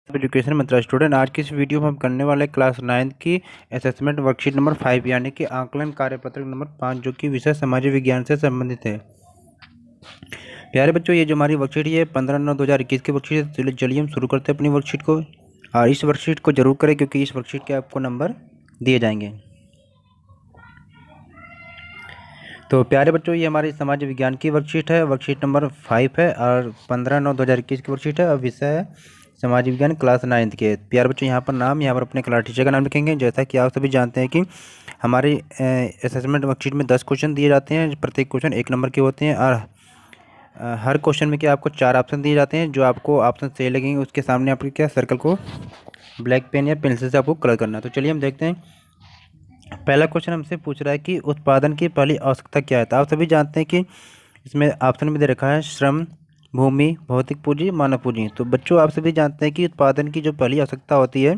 Education मंत्रालय student. आज की इस वीडियो में हम करने वाले क्लास 9 की असेसमेंट वर्कशीट नंबर 5 यानी कि आकलन कार्यपत्रक नंबर 5 जो कि विषय सामाजिक विज्ञान से संबंधित है। प्यारे बच्चों, ये जो हमारी वर्कशीट है 15/9/2021 की वर्कशीट है। चलिए हम शुरू करते हैं अपनी वर्कशीट को, और इस वर्कशीट को जरूर करें क्योंकि इस वर्कशीट के आपको नंबर दिए जाएंगे। तो प्यारे बच्चों, ये हमारी समाज विज्ञान की वर्कशीट है, वर्कशीट नंबर 5 है और 15/9/2021 की वर्कशीट है और विषय है समाज विज्ञान क्लास 9 के। प्यारे बच्चों, यहाँ पर नाम, यहाँ पर अपने क्लास टीचर का नाम लिखेंगे। जैसा कि आप सभी जानते हैं कि हमारी असेसमेंट वर्कशीट में 10 क्वेश्चन दिए जाते हैं। प्रत्येक क्वेश्चन 1 नंबर के होते हैं और हर क्वेश्चन में क्या आपको 4 ऑप्शन दिए जाते हैं। जो आपको ऑप्शन सही लगेंगे उसके सामने आपके क्या सर्कल को ब्लैक पेन या पेंसिल से आपको कलर करना है। तो चलिए हम देखते हैं। पहला क्वेश्चन हमसे पूछ रहा है कि उत्पादन की पहली आवश्यकता क्या है। तो आप सभी जानते हैं कि इसमें ऑप्शन में दे रखा है श्रम, भूमि, भौतिक पूंजी, मानव पूंजी। तो बच्चों, आप सभी जानते हैं कि उत्पादन की जो पहली आवश्यकता होती है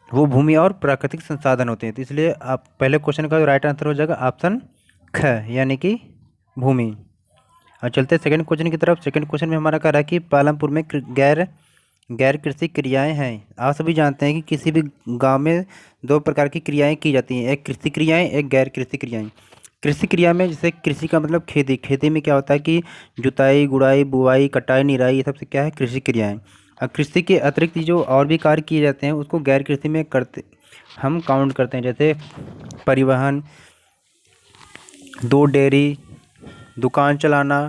वो भूमि और प्राकृतिक संसाधन होते हैं। तो इसलिए आप पहले क्वेश्चन का राइट आंसर हो जाएगा ऑप्शन ख यानी कि भूमि। और चलते हैं सेकंड क्वेश्चन की तरफ। सेकंड क्वेश्चन में हमारा कह रहा है कि पालमपुर में गैर कृषि क्रियाएं हैं। आप सभी जानते हैं कि किसी भी गांव में 2 प्रकार की क्रियाएं की जाती हैं, एक कृषि क्रियाएं, एक गैर कृषि क्रियाएं। कृषि क्रिया में जैसे कृषि का मतलब खेती, खेती में क्या होता है कि जुताई, गुड़ाई, बुआई, कटाई, निराई, ये सब से क्या है कृषि क्रियाएं। और कृषि के अतिरिक्त जो और भी कार्य किए जाते हैं उसको गैर कृषि में करते हम काउंट करते हैं, जैसे परिवहन, दूध डेयरी, दुकान चलाना,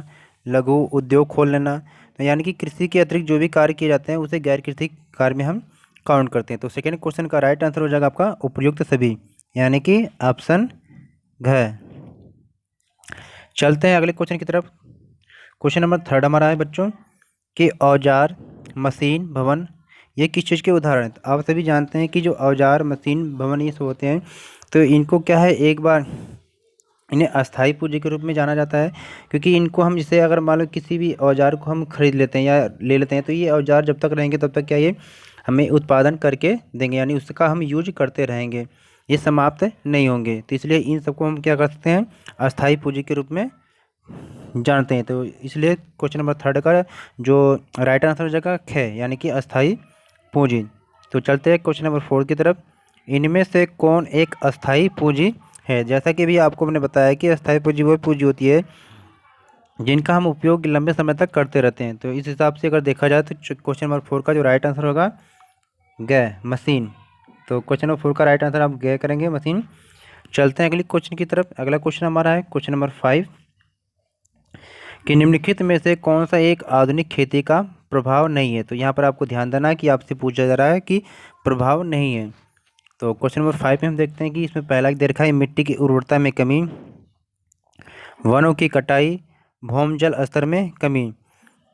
लघु उद्योग खोल लेना। तो यानी कि कृषि के अतिरिक्त जो भी कार्य किए जाते हैं उसे गैर कृषि कार्य में हम काउंट करते हैं। तो सेकेंड क्वेश्चन का राइट आंसर हो जाएगा आपका उपयुक्त सभी यानी कि ऑप्शन घ। चलते हैं अगले क्वेश्चन की तरफ। क्वेश्चन नंबर 3 हमारा है बच्चों कि औजार, मशीन, भवन ये किस चीज़ के उदाहरण हैं। तो आप सभी जानते हैं कि जो औजार, मशीन, भवन ये सब होते हैं तो इनको क्या है, एक बार इन्हें अस्थाई पूंजी के रूप में जाना जाता है, क्योंकि इनको हम जैसे अगर मान लो किसी भी औजार को हम खरीद लेते हैं या ले लेते हैं तो ये औजार जब तक रहेंगे तब तक क्या ये हमें उत्पादन करके देंगे, यानी उसका हम यूज करते रहेंगे, ये समाप्त नहीं होंगे। तो इसलिए इन सबको हम क्या कर सकते हैं, अस्थाई पूंजी के रूप में जानते हैं। तो इसलिए क्वेश्चन नंबर 3 का जो राइट आंसर हो जाएगा ख यानी कि अस्थाई पूंजी। तो चलते हैं क्वेश्चन नंबर 4 की तरफ। इनमें से कौन एक अस्थाई पूंजी है। जैसा कि भी आपको मैंने बताया कि अस्थाई पूंजी वो पूंजी होती है जिनका हम उपयोग लंबे समय तक करते रहते हैं। तो इस हिसाब से अगर देखा जाए तो क्वेश्चन नंबर 4 का जो राइट आंसर होगा ग मशीन। तो क्वेश्चन नंबर 4 का राइट आंसर आप ग करेंगे, मशीन। चलते हैं अगले क्वेश्चन की तरफ। अगला क्वेश्चन हमारा है क्वेश्चन नंबर 5 कि निम्नलिखित में से कौन सा एक आधुनिक खेती का प्रभाव नहीं है। तो यहाँ पर आपको ध्यान देना है कि आपसे पूछा जा रहा है कि प्रभाव नहीं है। तो क्वेश्चन नंबर 5 में हम देखते हैं कि इसमें पहला दे रखा है मिट्टी की उर्वरता में कमी, वनों की कटाई, भौम जल स्तर में कमी।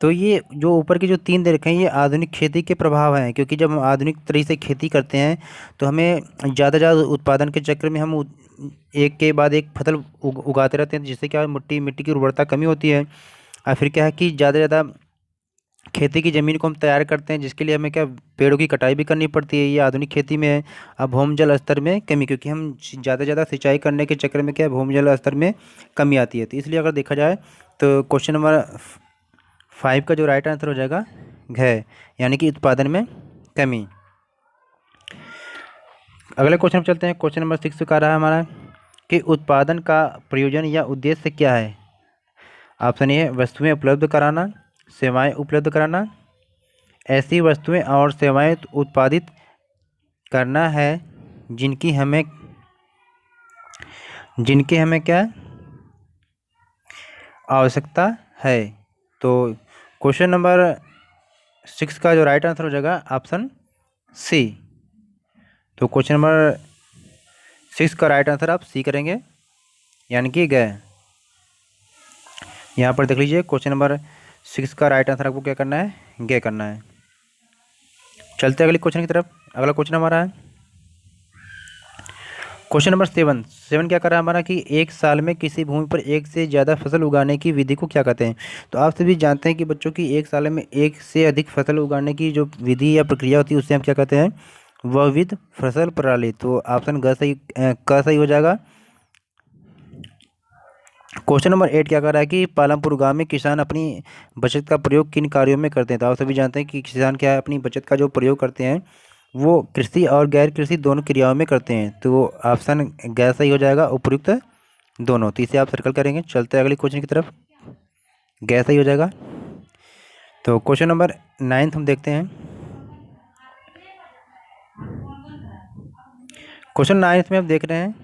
तो ये जो ऊपर के जो 3 दे रखे हैं ये आधुनिक खेती के प्रभाव हैं, क्योंकि जब हम आधुनिक तरीके से खेती करते हैं तो हमें ज़्यादा उत्पादन के चक्कर में हम एक के बाद एक फसल उगाते रहते हैं, जिससे क्या मिट्टी की उर्वरता कमी होती है। और फिर क्या है कि ज़्यादा खेती की ज़मीन को हम तैयार करते हैं, जिसके लिए हमें क्या पेड़ों की कटाई भी करनी पड़ती है, ये आधुनिक खेती में है। अब भूमि जल स्तर में कमी, क्योंकि हम ज़्यादा सिंचाई करने के चक्कर में क्या भूमि जल स्तर में कमी आती है। तो इसलिए अगर देखा जाए तो क्वेश्चन नंबर 5 का जो राइट आंसर हो जाएगा घ यानी कि उत्पादन में कमी। अगले क्वेश्चन पर चलते हैं। क्वेश्चन नंबर 6 का रहा है हमारा कि उत्पादन का प्रयोजन या उद्देश्य क्या है। ऑप्शन ए वस्तुएं उपलब्ध कराना, सेवाएं उपलब्ध कराना, ऐसी वस्तुएं और सेवाएं उत्पादित करना है जिनकी हमें क्या आवश्यकता है। तो क्वेश्चन नंबर 6 का जो राइट आंसर हो जाएगा ऑप्शन सी। तो क्वेश्चन नंबर 6 का राइट आंसर आप सी करेंगे यानी कि गए। यहाँ पर देख लीजिए क्वेश्चन नंबर 6 का राइट आंसर आपको क्या करना है, गे करना है। चलते अगले क्वेश्चन की तरफ। अगला क्वेश्चन हमारा है क्वेश्चन नंबर 7 क्या कर रहा है हमारा कि एक साल में किसी भूमि पर एक से ज़्यादा फसल उगाने की विधि को क्या कहते हैं। तो आप सभी जानते हैं कि बच्चों की एक साल में एक से अधिक फसल उगाने की जो विधि या प्रक्रिया होती है उसे हम क्या कहते हैं, बहुविध फसल प्रणाली। तो ऑप्शन ग सही क सही हो जाएगा। क्वेश्चन नंबर 8 क्या कर रहा है कि पालमपुर गांव में किसान अपनी बचत का प्रयोग किन कार्यों में करते हैं। तो आप सभी जानते हैं कि किसान क्या है, अपनी बचत का जो प्रयोग करते हैं वो कृषि और गैर कृषि दोनों क्रियाओं में करते हैं। तो ऑप्शन गैर सही हो जाएगा, उपयुक्त दोनों। तो इसे आप सर्कल करेंगे। चलते हैं अगले क्वेश्चन की तरफ। गैर सही हो जाएगा। तो क्वेश्चन नंबर 9 हम देखते हैं। क्वेश्चन 9 में हम देख रहे हैं,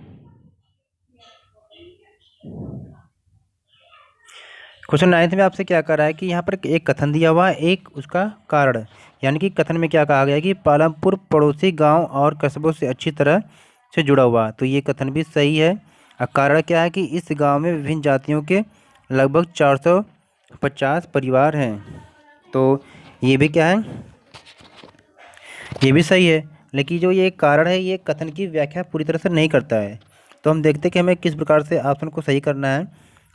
क्वेश्चन 9 में आपसे क्या कर रहा है कि यहाँ पर एक कथन दिया हुआ है, एक उसका कारण। यानी कि कथन में क्या कहा गया है कि पालमपुर पड़ोसी गांव और कस्बों से अच्छी तरह से जुड़ा हुआ। तो ये कथन भी सही है। और कारण क्या है कि इस गांव में विभिन्न जातियों के लगभग 450 परिवार हैं। तो ये भी क्या है, ये भी सही है। लेकिन जो ये कारण है ये कथन की व्याख्या पूरी तरह से नहीं करता है। तो हम देखते हैं कि हमें किस प्रकार से ऑप्शन को सही करना है।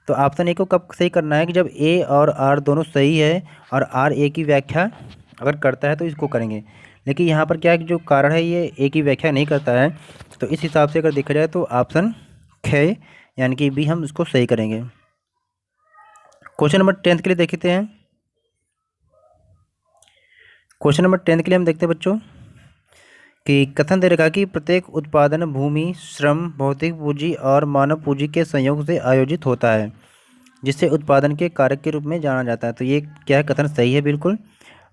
तो ऑप्शन ए को कब सही करना है कि जब ए और आर दोनों सही है और आर ए की व्याख्या अगर करता है तो इसको करेंगे। लेकिन यहाँ पर क्या है कि जो कारण है ये ए की व्याख्या नहीं करता है। तो इस हिसाब से अगर देखा जाए तो ऑप्शन ख यानी कि बी हम इसको सही करेंगे। क्वेश्चन नंबर 10 के लिए देखते हैं। क्वेश्चन नंबर 10 के लिए हम देखते हैं बच्चों कि कथन दे रखा कि प्रत्येक उत्पादन भूमि, श्रम, भौतिक पूंजी और मानव पूंजी के संयोग से आयोजित होता है, जिसे उत्पादन के कारक के रूप में जाना जाता है। तो ये क्या है, कथन सही है बिल्कुल।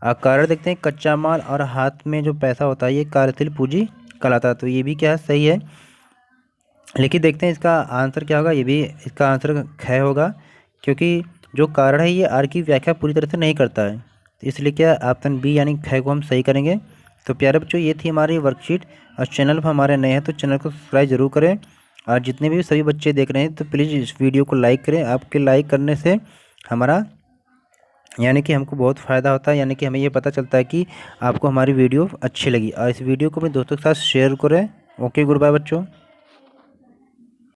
कारण देखते हैं, कच्चा माल और हाथ में जो पैसा होता है ये कार्यशील पूंजी कहलाता है। तो ये भी क्या है, सही है। लेकिन देखते हैं इसका आंसर क्या होगा। ये भी इसका आंसर ख होगा, क्योंकि जो कारण है ये आर की व्याख्या पूरी तरह से नहीं करता है। तो इसलिए क्या ऑप्शन बी यानी ख को हम सही करेंगे। तो प्यारे बच्चों ये थी हमारी वर्कशीट। और चैनल पर हमारे नए हैं तो चैनल को सब्सक्राइब जरूर करें। और जितने भी सभी बच्चे देख रहे हैं तो प्लीज़ इस वीडियो को लाइक करें। आपके लाइक करने से हमारा यानी कि हमको बहुत फ़ायदा होता है, यानी कि हमें ये पता चलता है कि आपको हमारी वीडियो अच्छी लगी। और इस वीडियो को अपने दोस्तों के साथ शेयर करें। ओके, गुड बाय बच्चों।